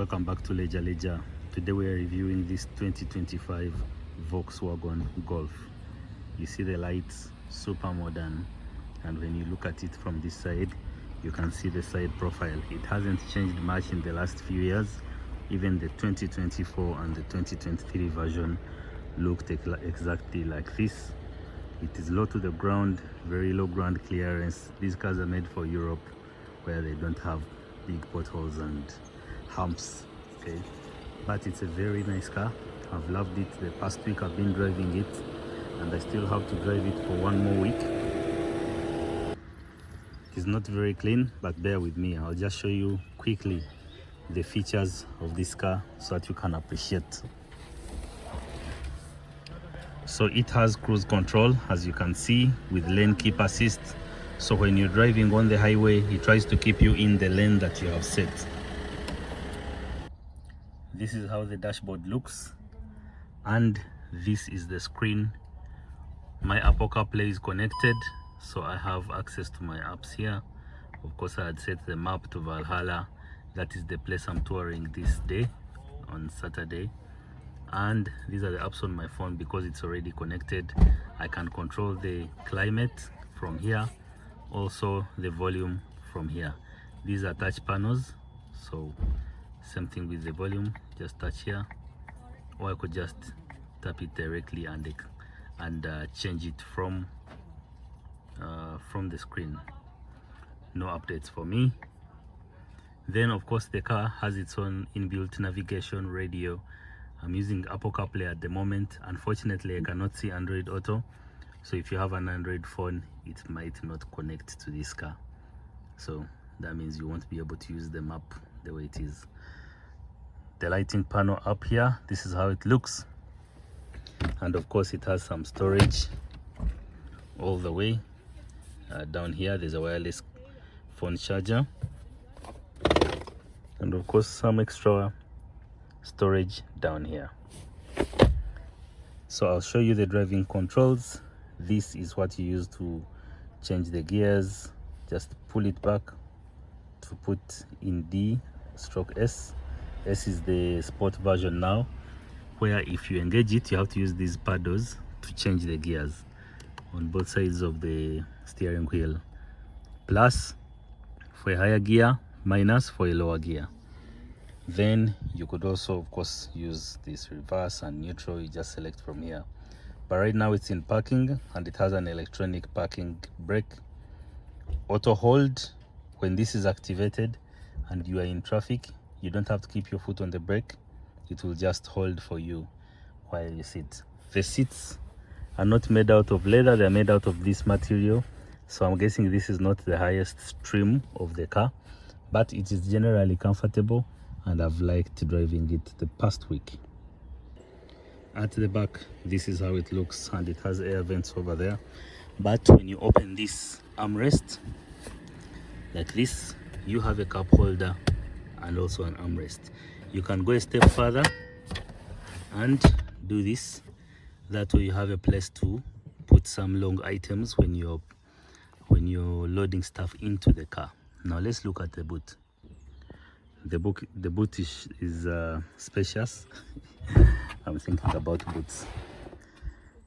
welcome back to Leisure Leisure. Today we are reviewing this 2025 Volkswagen Golf. You see the lights, super modern, and when you look at it from this side, you can see the side profile. It hasn't changed much in the last few years. Even the 2024 and the 2023 version looked exactly like this. It is low to the ground, very low ground clearance. These cars are made for Europe, where they don't have big potholes and humps, okay? But it's a very nice car. I've loved it. The past week I've been driving it, and I still have to drive it for one more week. It is not very clean, but bear with me. I'll just show you quickly the features of this car so that you can appreciate. So it has cruise control, as you can see, with lane keep assist. So when you're driving on the highway, it tries to keep you in the lane that you have set. This is how the dashboard looks, and this is the screen. My Apple CarPlay is connected, so I have access to my apps here. Of course, I had set the map to Valhalla. That is the place I'm touring this day, on Saturday. And these are the apps on my phone. Because it's already connected, I can control the climate from here, also the volume from here. These are touch panels, so same thing with the volume, just touch here, or I could just tap it directly and change it from the screen. No updates for me. Then of course the car has its own inbuilt navigation radio. I'm using Apple CarPlay at the moment. Unfortunately, I cannot see Android Auto, so if you have an Android phone, it might not connect to this car, so that means you won't be able to use the map the way it is. The lighting panel up here, this is how it looks, and of course it has some storage all the way down here. There's a wireless phone charger, and of course some extra storage down here. So I'll show you the driving controls. This is what you use to change the gears. Just pull it back to put in D/S. S is the sport version now, where if you engage it, you have to use these paddles to change the gears on both sides of the steering wheel. Plus for a higher gear, minus for a lower gear. Then you could also of course use this reverse and neutral. You just select from here, but right now it's in parking, and it has an electronic parking brake. Auto hold, when this is activated and you are in traffic, you don't have to keep your foot on the brake. It will just hold for you while you sit. The seats are not made out of leather, they're made out of this material, so I'm guessing this is not the highest trim of the car, but it is generally comfortable, and I've liked driving it the past week. At the back, this is how it looks, and it has air vents over there. But when you open this armrest like this, you have a cup holder and also an armrest. You can go a step further and do this. That way you have a place to put some long items when you're loading stuff into the car. Now let's look at the boot. The boot is spacious. I'm thinking about boots.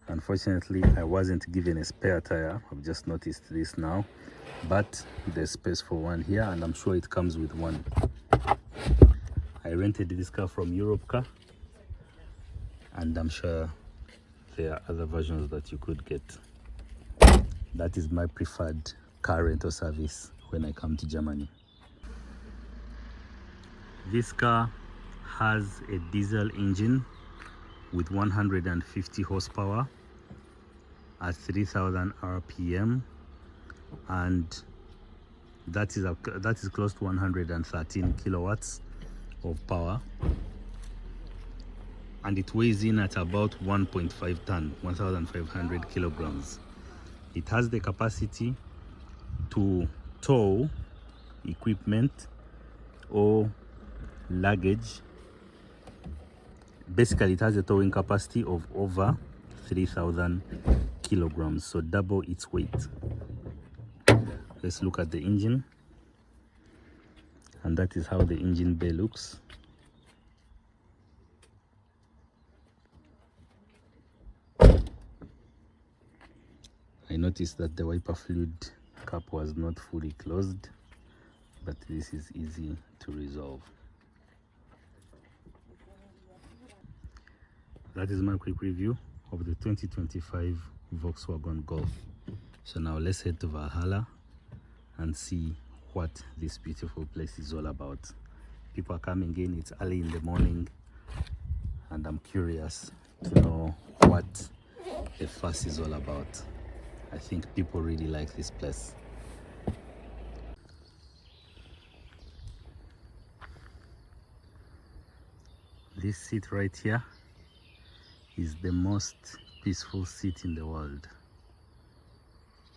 Unfortunately, I wasn't given a spare tire. I've just noticed this now, but there's space for one here, and I'm sure it comes with one. I rented this car from Europe Car, and I'm sure there are other versions that you could get. That is my preferred car rental service when I come to Germany. This car has a diesel engine with 150 horsepower at 3000 RPM, and that is close to 113 kilowatts of power, and it weighs in at about 1.5 ton, 1500 kilograms. It has the capacity to tow equipment or luggage. Basically, it has a towing capacity of over 3000 kilograms, so double its weight. Let's look at the engine, and that is how the engine bay looks. I noticed that the wiper fluid cap was not fully closed, but this is easy to resolve. That is my quick review of the 2025 Volkswagen Golf. So now let's head to Valhalla and see what this beautiful place is all about. People are coming in, it's early in the morning, and I'm curious to know what the fuss is all about. I think people really like this place. This seat right here is the most peaceful seat in the world.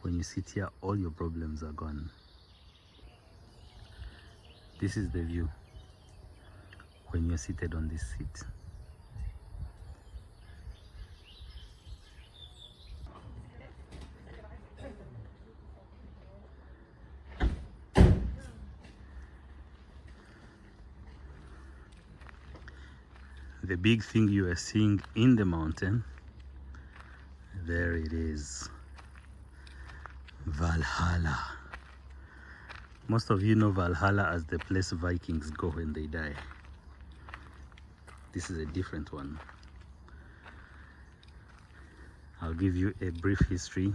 When you sit here, all your problems are gone. This is the view when you're seated on this seat. The big thing you are seeing in the mountain, there it is, Valhalla. Most of you know Valhalla as the place Vikings go when they die. This is a different one. I'll give you a brief history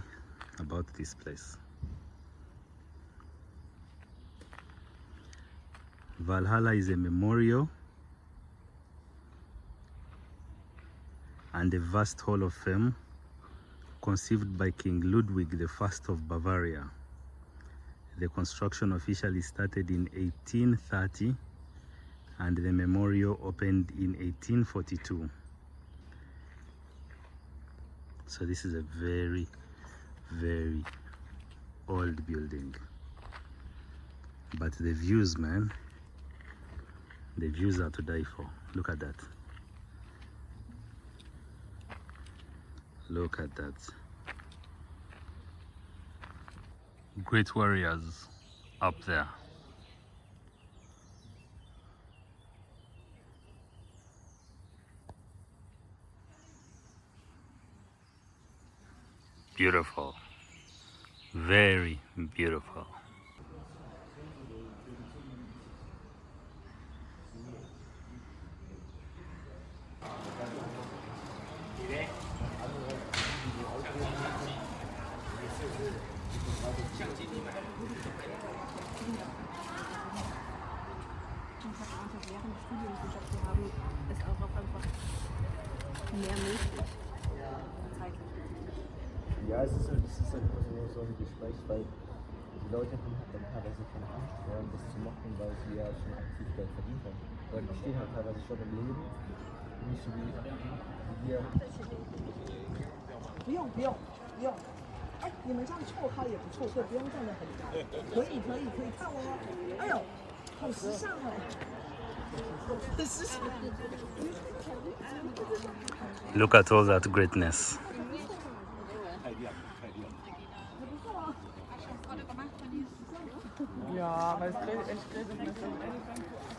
about this place. Valhalla is a memorial and a vast hall of fame conceived by King Ludwig I of Bavaria. The construction officially started in 1830 and the memorial opened in 1842. So this is a very, very old building. But the views, man, the views are to die for. Look at that. Look at that. Great warriors up there. Beautiful. Very beautiful. Ja, es ist halt immer so ein Gespräch, weil die Leute haben halt dann teilweise keine Angst mehr, das zu machen, weil sie ja schon aktiv Geld verdient haben. Weil die stehen halt teilweise schon im Leben, nicht so wie wir. 不用不用不用，哎，你们这样错开也不错，所以不用站得很高。可以看哦。哎呦，好时尚哦，很时尚。Look at all that greatness.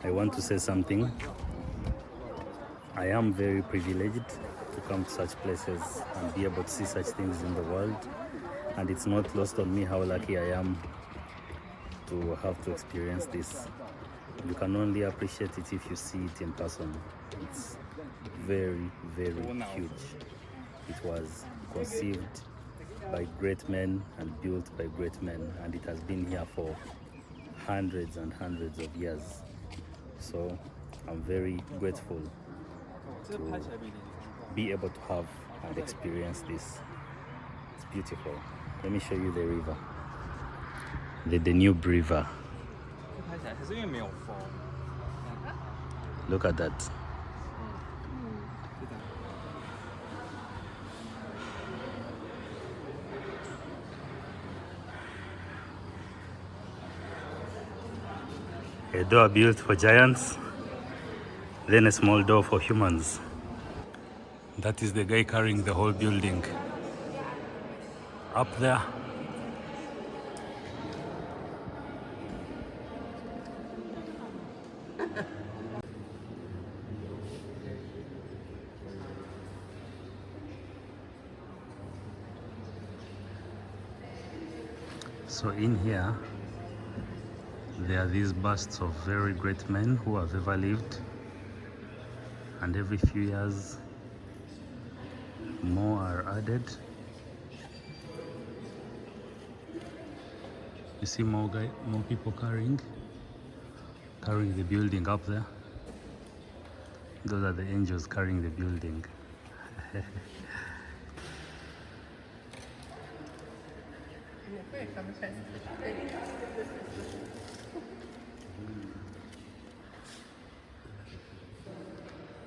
I want to say something. I am very privileged to come to such places and be able to see such things in the world, and it's not lost on me how lucky I am to have to experience this. You can only appreciate it if you see it in person. It's very, very huge. It was conceived by great men and built by great men, and it has been here for hundreds and hundreds of years. So I'm very grateful to be able to have and experience this. It's beautiful. Let me show you the river. The Danube River. Look at that. A door built for giants, then a small door for humans. That is the guy carrying the whole building. Up there. So in here, there are these busts of very great men who have ever lived, and every few years more are added. You see more people carrying the building up there. Those are the angels carrying the building.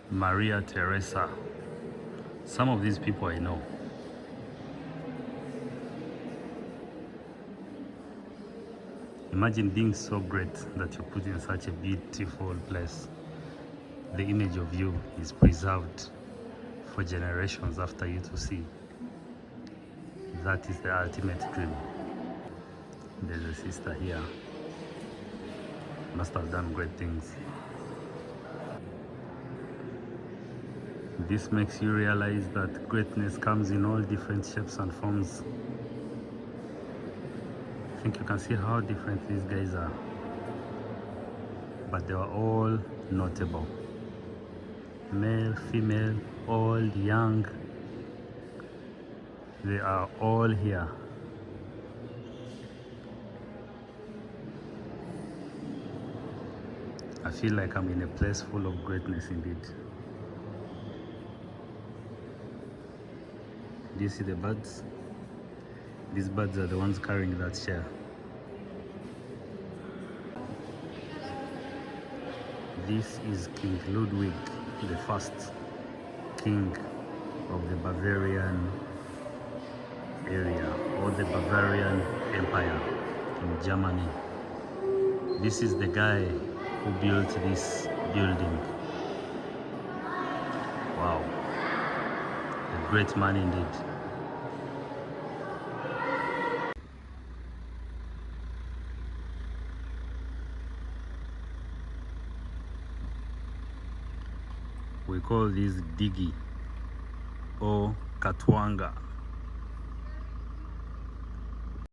Maria Teresa. Some of these people I know. Imagine being so great that you're put in such a beautiful place. The image of you is preserved for generations after you to see. That is the ultimate dream. There's a sister here. Must have done great things. This makes you realize that greatness comes in all different shapes and forms. I think you can see how different these guys are, but they are all notable. Male, female, old, young, they are all here. I feel like I'm in a place full of greatness indeed. Do you see the birds? These birds are the ones carrying that chair. This is King Ludwig, the first king of the Bavarian area, or the Bavarian Empire in Germany. This is the guy who built this building. Wow, a great man indeed. We call this Digi or Katwanga.